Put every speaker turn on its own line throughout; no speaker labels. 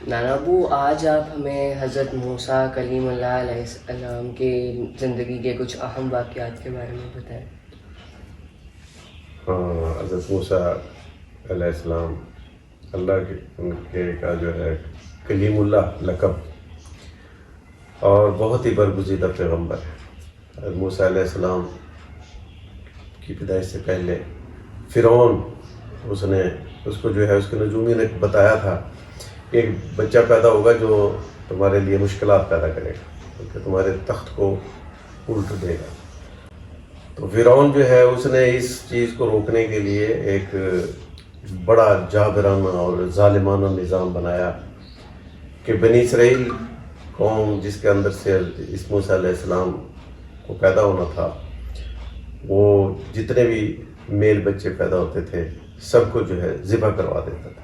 نانا ابو، آج آپ ہمیں حضرت موسیٰ کلیم اللہ علیہ السلام کی زندگی کے کچھ اہم واقعات کے بارے میں بتائیں۔
حضرت موسیٰ علیہ السلام اللہ کے کا جو ہے کلیم اللہ لقب اور بہت ہی برگزیدہ پیغمبر ہے۔ حضرت موسیٰ علیہ السلام کی پیدائش سے پہلے فرعون اس کو جو ہے اس کے نجومی نے بتایا تھا کہ ایک بچہ پیدا ہوگا جو تمہارے لیے مشکلات پیدا کرے گا، کیونکہ تمہارے تخت کو الٹ دے گا۔ تو فرعون جو ہے اس نے اس چیز کو روکنے کے لیے ایک بڑا جابرانہ اور ظالمانہ نظام بنایا کہ بنی اسرائیل قوم جس کے اندر سے اس موسیٰ علیہ السلام کو پیدا ہونا تھا، وہ جتنے بھی میل بچے پیدا ہوتے تھے سب کو جو ہے ذبح کروا دیتا تھا،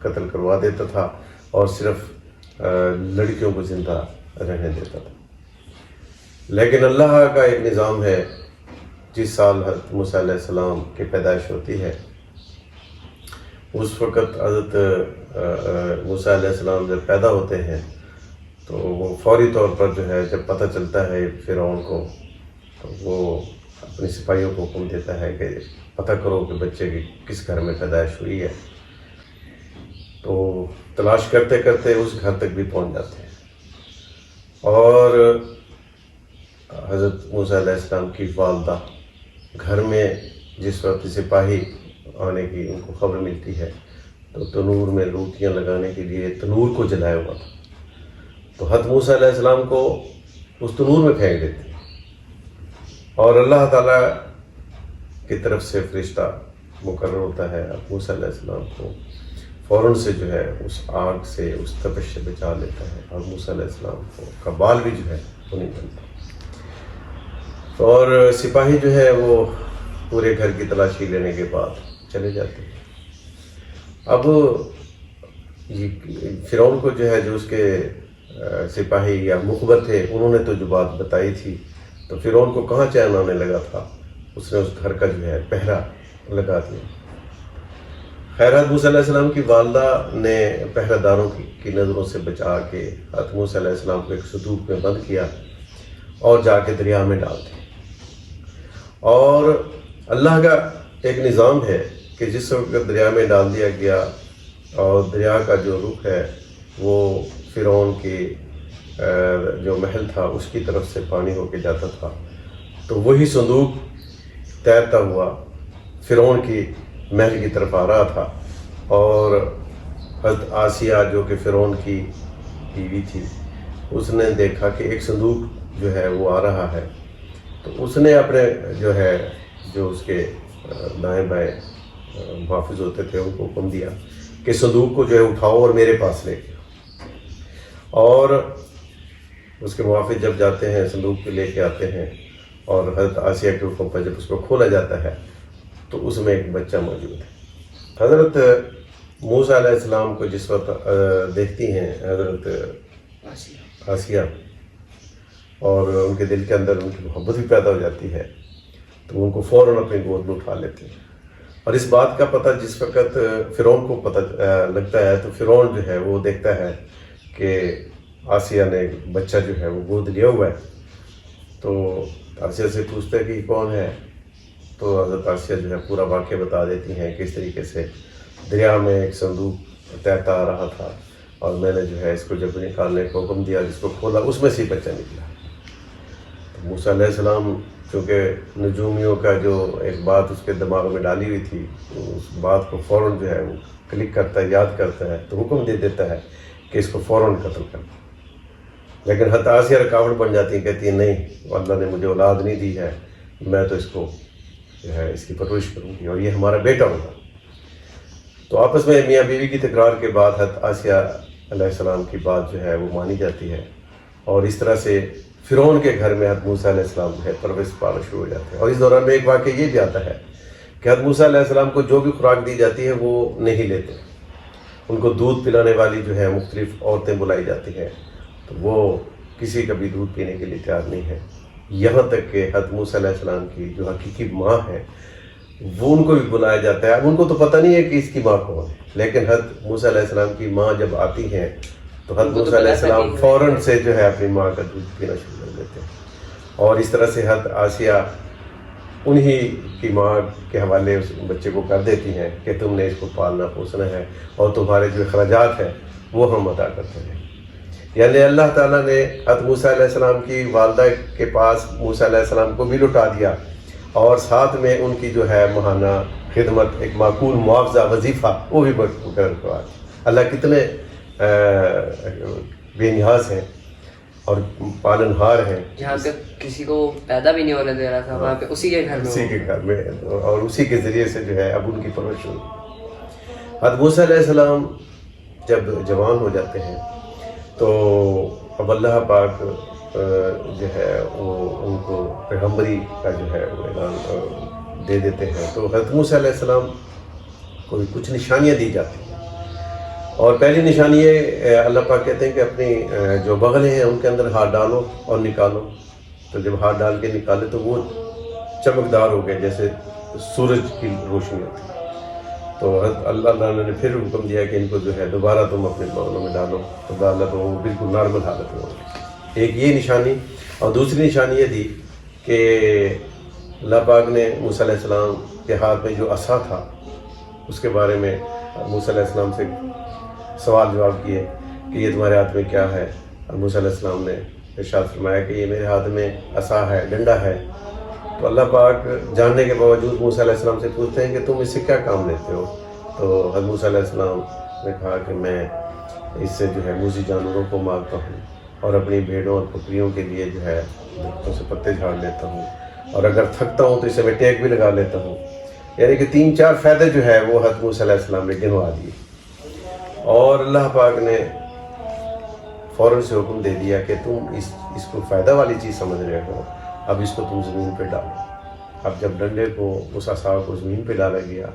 قتل کروا دیتا تھا، اور صرف لڑکیوں کو زندہ رہنے دیتا تھا۔ لیکن اللہ کا ایک نظام ہے، جس سال حضرت موسیٰ علیہ السلام کی پیدائش ہوتی ہے اس وقت حضرت موسیٰ علیہ السلام جب پیدا ہوتے ہیں تو وہ فوری طور پر جو ہے جب پتہ چلتا ہے فرعون کو، تو وہ اپنے سپاہیوں کو حکم دیتا ہے کہ پتہ کرو کہ بچے کی کس گھر میں پیدائش ہوئی ہے۔ تو تلاش کرتے کرتے اس گھر تک بھی پہنچ جاتے ہیں، اور حضرت موسیٰ علیہ السلام کی والدہ گھر میں جس وقت سپاہی آنے کی ان کو خبر ملتی ہے تو تنور میں روٹیاں لگانے کے لیے تنور کو جلایا ہوا تھا، تو حضرت موسیٰ علیہ السلام کو اس تنور میں پھینک دیتے ہیں، اور اللہ تعالیٰ کی طرف سے فرشتہ مقرر ہوتا ہے حضرت موسیٰ علیہ السلام کو فوراً سے جو ہے اس آگ سے اس تپش سے بچا لیتا ہے، اور موسیٰ علیہ السلام کا بال بھی جو ہے وہ نہیں بنتا، اور سپاہی جو ہے وہ پورے گھر کی تلاشی لینے کے بعد چلے جاتے ہیں۔ اب فرعون کو جو ہے جو اس کے سپاہی یا مخبر تھے انہوں نے تو جو بات بتائی تھی، تو فرعون کو کہاں چین آنے لگا تھا، اس نے اس گھر کا جو ہے پہرا لگا دیا۔ خیر، حضرت موسیٰ علیہ السلام کی والدہ نے پہرہ داروں کی نظروں سے بچا کے حضرت موسیٰ علیہ السلام کو ایک صندوق میں بند کیا اور جا کے دریا میں ڈال دیا۔ اور اللہ کا ایک نظام ہے کہ جس وقت دریا میں ڈال دیا گیا اور دریا کا جو رخ ہے وہ فرعون کی جو محل تھا اس کی طرف سے پانی ہو کے جاتا تھا، تو وہی صندوق تیرتا ہوا فرعون کی محل کی طرف آ رہا تھا، اور حضرت آسیہ جو کہ فرعون کی بیوی تھی اس نے دیکھا کہ ایک صندوق جو ہے وہ آ رہا ہے، تو اس نے اپنے جو اس کے دائیں بائیں محافظ ہوتے تھے ان کو حکم دیا کہ صندوق کو جو ہے اٹھاؤ اور میرے پاس لے کے، اور اس کے محافظ جب جاتے ہیں صندوق کو لے کے آتے ہیں، اور حضرت آسیہ کے حکم پر جب اس کو کھولا جاتا ہے تو اس میں ایک بچہ موجود ہے۔ حضرت موسیٰ علیہ السلام کو جس وقت دیکھتی ہیں حضرت آسیہ، اور ان کے دل کے اندر ان کی محبت بھی پیدا ہو جاتی ہے، تو ان کو فوراً اپنی گود میں اٹھا لیتے ہیں۔ اور اس بات کا پتہ جس وقت فرعون کو پتہ لگتا ہے تو فرعون جو ہے وہ دیکھتا ہے کہ آسیہ نے بچہ جو ہے وہ گود لیا ہوا ہے، تو آسیہ سے پوچھتا ہے کہ کون ہے، تو حضرت آسیہ جو ہے پورا واقعہ بتا دیتی ہیں کہ اس طریقے سے دریا میں ایک صندوق تیرتا آ رہا تھا، اور میں نے جو ہے اس کو جب نکالنے کا حکم دیا، جس کو کھولا اس میں سے بچہ نکلا۔ تو موسیٰ علیہ السلام چونکہ نجومیوں کا جو ایک بات اس کے دماغ میں ڈالی ہوئی تھی، اس بات کو فوراً جو ہے وہ کلک کرتا ہے، یاد کرتا ہے، تو حکم دے دیتا ہے کہ اس کو فوراً قتل کرنا۔ لیکن حضرت آسیہ رکاوٹ بن جاتی ہیں، کہتی ہیں نہیں، اللہ نے مجھے اولاد نہیں دی ہے، میں تو اس کو جو ہے اس کی پرورش کروں گی اور یہ ہمارا بیٹا ہوگا۔ تو آپس میں میاں بیوی کی تکرار کے بعد حضرت آسیہ علیہ السلام کی بات جو ہے وہ مانی جاتی ہے، اور اس طرح سے فرعون کے گھر میں حضرت موسیٰ علیہ السلام جو ہے پرورش پانا شروع ہو جاتے ہیں۔ اور اس دوران میں ایک واقعہ یہ بھی آتا ہے کہ حضرت موسیٰ علیہ السلام کو جو بھی خوراک دی جاتی ہے وہ نہیں لیتے، ان کو دودھ پلانے والی جو ہے مختلف عورتیں بلائی جاتی ہیں، تو وہ کسی کا بھی دودھ پینے کے لیے تیار نہیں ہے، یہاں تک کہ حضرت موسیٰ علیہ السلام کی جو حقیقی ماں ہے وہ ان کو بھی بلایا جاتا ہے. اب ان کو تو پتہ نہیں ہے کہ اس کی ماں کون ہے, لیکن حضرت موسیٰ علیہ السلام کی ماں جب آتی ہیں تو حضرت موسیٰ علیہ السلام فوراً سے جو ہے اپنی ماں کا دودھ پینا شروع کر دیتے ہیں. اور اس طرح سے حضرت آسیہ انہی کی ماں کے حوالے اس بچے کو کر دیتی ہیں کہ تم نے اس کو پالنا پوسنا ہے اور تمہارے جو اخراجات ہیں وہ ہم ادا کرتے ہیں. یعنی اللہ تعالیٰ نے حضرت موسیٰ علیہ السلام کی والدہ کے پاس موسیٰ علیہ السلام کو بھی لٹا دیا, اور ساتھ میں ان کی جو ہے ماہانہ خدمت, ایک معقول معاوضہ وظیفہ وہ بھی مقرر کروا دیا. اللہ کتنے بے نیاز ہیں اور پالن ہار ہیں.
جہاں پہ کسی کو پیدا بھی نہیں ہونے دے رہا تھا وہاں پہ اسی کے گھر میں
اور اسی کے ذریعے سے جو ہے اب ان کی پرورش ہوئی. حضرت موسیٰ علیہ السلام جب جوان ہو جاتے ہیں تو اب اللہ پاک جو ہے وہ ان کو پیغمبری کا جو ہے وہ اعلان دے دیتے ہیں. تو حضرت موسیٰ علیہ السلام کو کچھ نشانیاں دی جاتی ہیں, اور پہلی نشانی یہ اللہ پاک کہتے ہیں کہ اپنی جو بغلیں ہیں ان کے اندر ہاتھ ڈالو اور نکالو. تو جب ہاتھ ڈال کے نکالے تو وہ چمکدار ہو گئے جیسے سورج کی روشنی ہوتی ہے. تو اللہ تعالیٰ نے پھر حکم دیا کہ ان کو جو ہے دوبارہ تم اپنے بغلوں میں ڈالو, تو ڈالنا تو وہ بالکل نارمل حالت میں ہوگی. ایک یہ نشانی, اور دوسری نشانی یہ تھی کہ اللہ پاک نے موسیٰ علیہ السلام کے ہاتھ میں جو عصا تھا اس کے بارے میں موسیٰ علیہ السلام سے سوال جواب کیے کہ یہ تمہارے ہاتھ میں کیا ہے. اور موسیٰ علیہ السلام نے ارشاد فرمایا کہ یہ میرے ہاتھ میں عصا ہے, ڈنڈا ہے. تو اللہ پاک جاننے کے باوجود موسیٰ علیہ السلام سے پوچھتے ہیں کہ تم اس سے کیا کام لیتے ہو. تو حضرت موسیٰ علیہ السلام نے کہا کہ میں اس سے جو ہے موذی جانوروں کو مارتا ہوں اور اپنی بھیڑوں اور بکریوں کے لیے جو ہے درختوں سے پتے جھاڑ لیتا ہوں, اور اگر تھکتا ہوں تو اسے میں ٹیک بھی لگا لیتا ہوں. یعنی کہ 3-4 فائدے جو ہے وہ حضرت موسیٰ علیہ السلام نے گنوا دیے. اور اللہ پاک نے فوراً سے حکم دے دیا کہ تم اس کو فائدہ والی چیز سمجھ رہے ہو, اب اس کو تم زمین پہ ڈالو. اب جب ڈنڈے کو اس عصا کو زمین پہ ڈالا گیا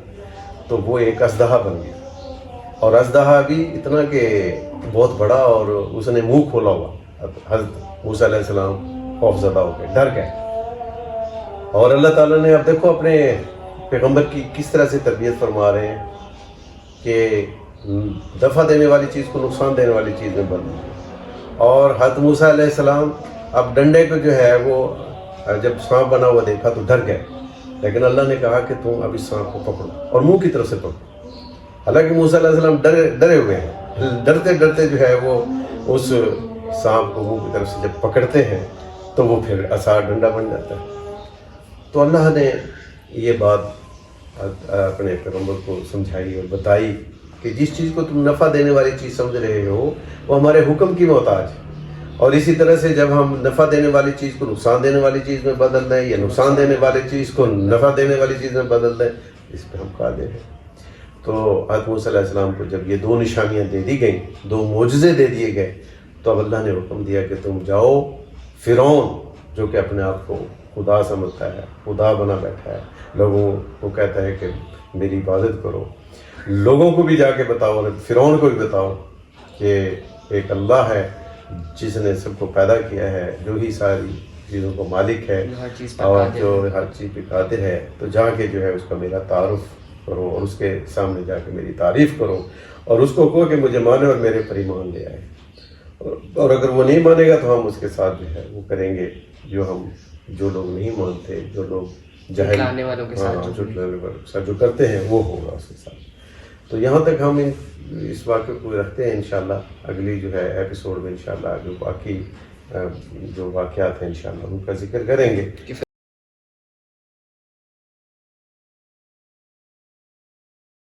تو وہ ایک اژدہا بن گیا, اور اژدہا بھی اتنا کہ بہت بڑا, اور اس نے منہ کھولا ہوا. حضرت موسیٰ علیہ السلام خوف زدہ ہو گئے, ڈر گئے. اور اللہ تعالیٰ نے اب دیکھو اپنے پیغمبر کی کس طرح سے تربیت فرما رہے ہیں کہ دفع دینے والی چیز کو نقصان دینے والی چیز میں بدل دیا. اور حضرت موسیٰ علیہ السلام اب ڈنڈے کو جو ہے وہ جب سانپ بنا ہوا دیکھا تو ڈر گئے, لیکن اللہ نے کہا کہ تم اب اس سانپ کو پکڑو اور منہ کی طرف سے پکڑو. حالانکہ موسیٰ علیہ السلام ڈرے ہوئے ہیں, ڈرتے ڈرتے جو ہے وہ اس سانپ کو منہ کی طرف سے جب پکڑتے ہیں تو وہ پھر عصا ڈنڈا بن جاتا ہے. تو اللہ نے یہ بات اپنے پیغمبر کو سمجھائی اور بتائی کہ جس چیز کو تم نفع دینے والی چیز سمجھ رہے ہو وہ ہمارے حکم کی محتاج ہے, اور اسی طرح سے جب ہم نفع دینے والی چیز کو نقصان دینے والی چیز میں بدل دیں یا نقصان دینے والی چیز کو نفع دینے والی چیز میں بدل دیں, اس پہ ہم قادر ہیں. تو حضرت موسیٰ علیہ السلام کو جب یہ 2 نشانیاں دے دی گئیں, 2 معجزے دے دیے گئے, تو اب اللہ نے حکم دیا کہ تم جاؤ. فرعون جو کہ اپنے آپ کو خدا سمجھتا ہے, خدا بنا بیٹھا ہے, لوگوں کو کہتا ہے کہ میری عبادت کرو, لوگوں کو بھی جا کے بتاؤ اور فرعون کو بھی بتاؤ کہ ایک اللہ ہے جس نے سب کو پیدا کیا ہے, جو ہی ساری چیزوں کو مالک ہے اور جو ہر چیز پہ قادر ہے. تو جا کے جو ہے اس کا میرا تعارف کرو اور اس کے سامنے جا کے میری تعریف کرو, اور اس کو کہو کہ مجھے مانے اور میرے پر ایمان لے آئے. اور اگر وہ نہیں مانے گا تو ہم اس کے ساتھ جو ہے وہ کریں گے جو لوگ نہیں مانتے, جو لوگ جھٹلانے والوں کے ساتھ جو کرتے ہیں وہ ہوگا اس کے ساتھ. تو یہاں تک ہم اس واقعے کو رکھتے ہیں. انشاءاللہ اگلی جو ہے ایپیسوڈ میں انشاءاللہ جو باقی جو واقعات ہیں انشاءاللہ ان کا ذکر کریں گے.